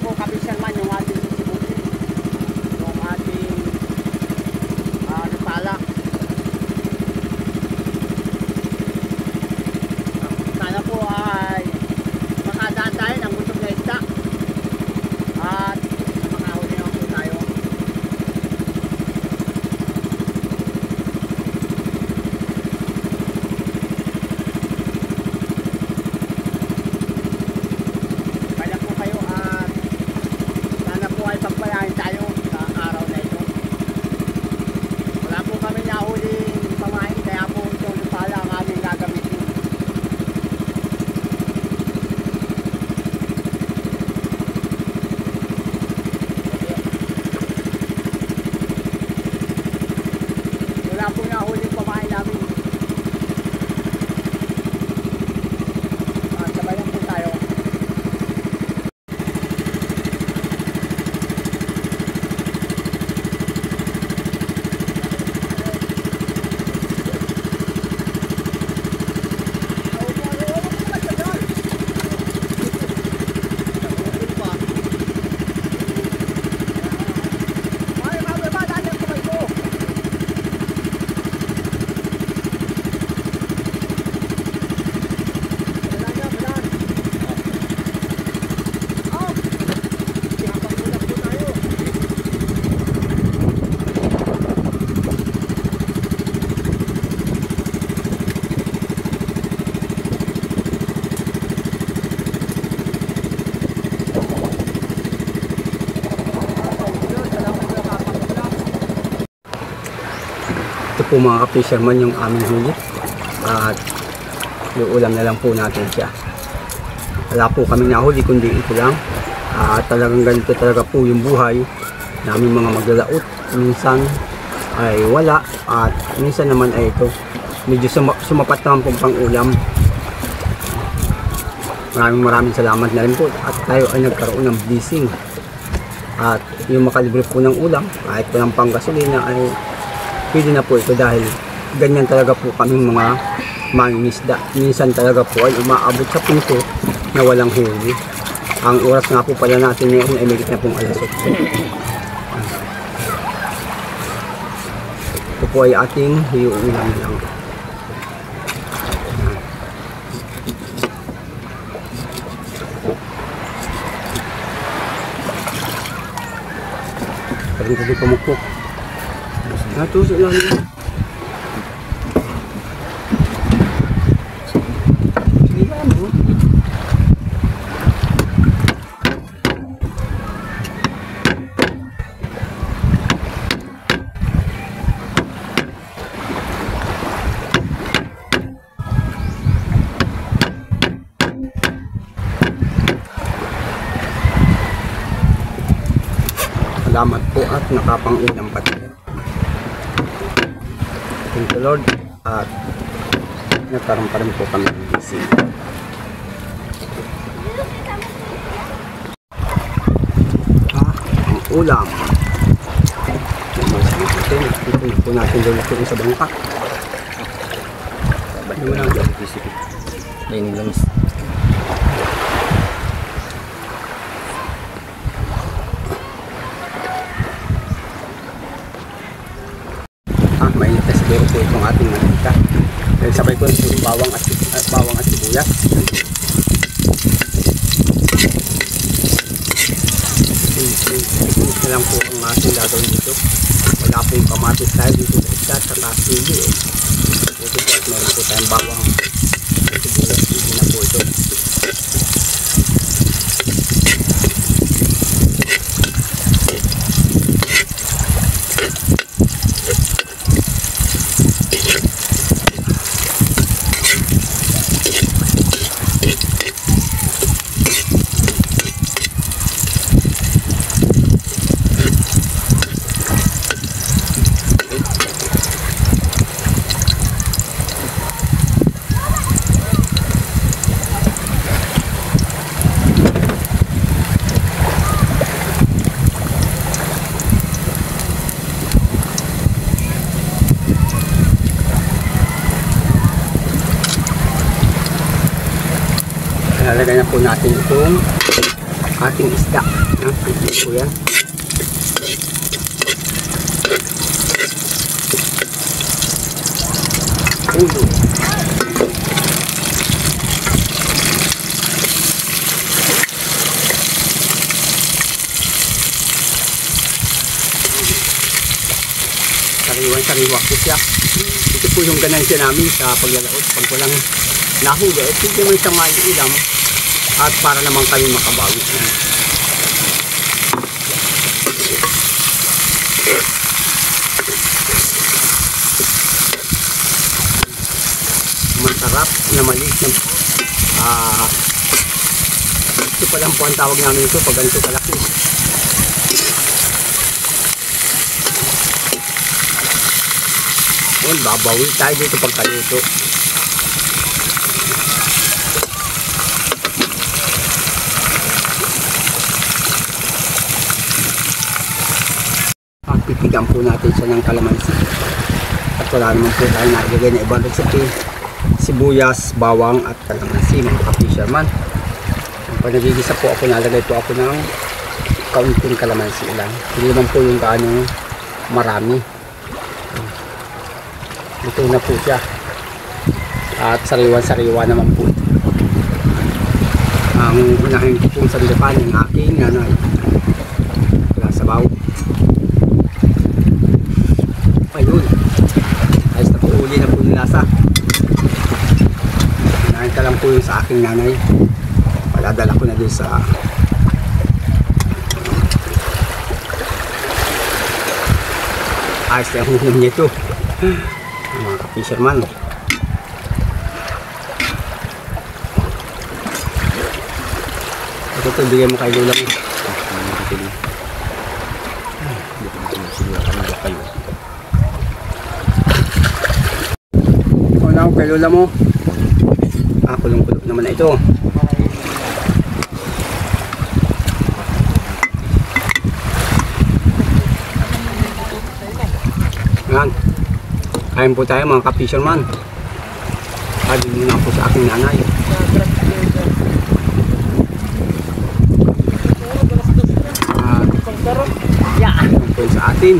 po kapisyaman yung ating sibuti, yung ating ripala. Sana po ay makadaan tayo ng busog na isda at makahuli naman po tayo. Kaya po kayo at sana po ay pagpalain tayo sa araw na ito. Wala po kami nahuling pamain, kaya po itong pala ang aming gagamitin. Wala po nahuling pamain namin. Sabay lang po tayo. Ito po mga ka-fisherman yung aming huli at iulam na lang po natin siya. Wala po kami nahuli kundi ito lang. Talagang ganito talaga po yung buhay namin mga maglalaot. Minsan ay wala at minsan naman ay ito medyo sumapat naman po pang ulam. Maraming salamat na rin po at tayo ay nagkaroon ng blessing at yung makalibre po ng ulam kahit walang panggasolina ay pwede na po ito dahil ganyan talaga po kaming mga mangingisda. Minsan talaga po ay umaabot sa punto na walang huli. Ang oras nga po pala natin ngayon ay megit na pong alas 8. Ito po ay ating iuulam na lang. Parang tabi pamukpok. Natusok lang yun. Sige ba mo? Salamat po at nakapang-ulam pa tayo. Thank you Lord at nagkaroon pa rin po kami ng busy. Ang ulam ito po natin lulutuin sa bangka. Ba't mo lang dyan? Dahil lang mainit na siguro po itong ating mantika dahil sabay ko yung bawang at sibuyas. Ito lang po ang ating gagawin dito. Wala pong kamatis tayo dito sa isda at saka sili. Ito po at meron po tayong bawang at sibuyas. Ito na po ito. Lalagay na po natin itong ating isda. Ito po yan. Ulo. Sariwa po siya. Ito po yung ganansya namin sa paglalaot. Pag walang nahuli, hindi naman siyang maiilam at para naman kami makabawi. Masarap na maliit na ito pa lang po ang tawag namin ito pag ganito kalaki. Babawi tayo dito pagkaluto. Pipigan po natin siya ng kalamansi. At wala naman po tayo nailagay na ibang recipe. Sibuyas, bawang at kalamansi, mga ka-fisherman. Pag nagigisa po ako, nalagay po ako ng kaunting kalamansi lang. Hindi naman po yung gaano marami. Ito na po siya. At sariwan-sariwa naman po. Ang unahin ko pong sandapan ng aking nanay. Wala sabaw. Ayun. Ayos na po, uli na po yung lasa. Unahin ka lang po yung sa aking nanay. Paladala ko na din sa ayos na yung huhum nito. Mga ka-fisherman. Ito bigay mo kay Lola mo. Ikaw na ako kay Lola mo. Kulong-kulong naman na ito. Yan. Kain po tayo mga ka-fisherman. Sabi muna po sa aking nanay. Yan po sa atin.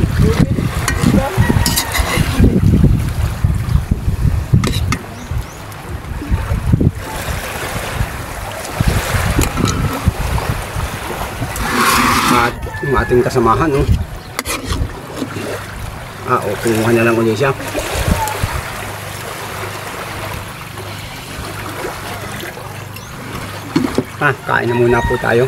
At yung ating kasamahan, no? Kumuha na lang ulit siya. Kain na muna po tayo.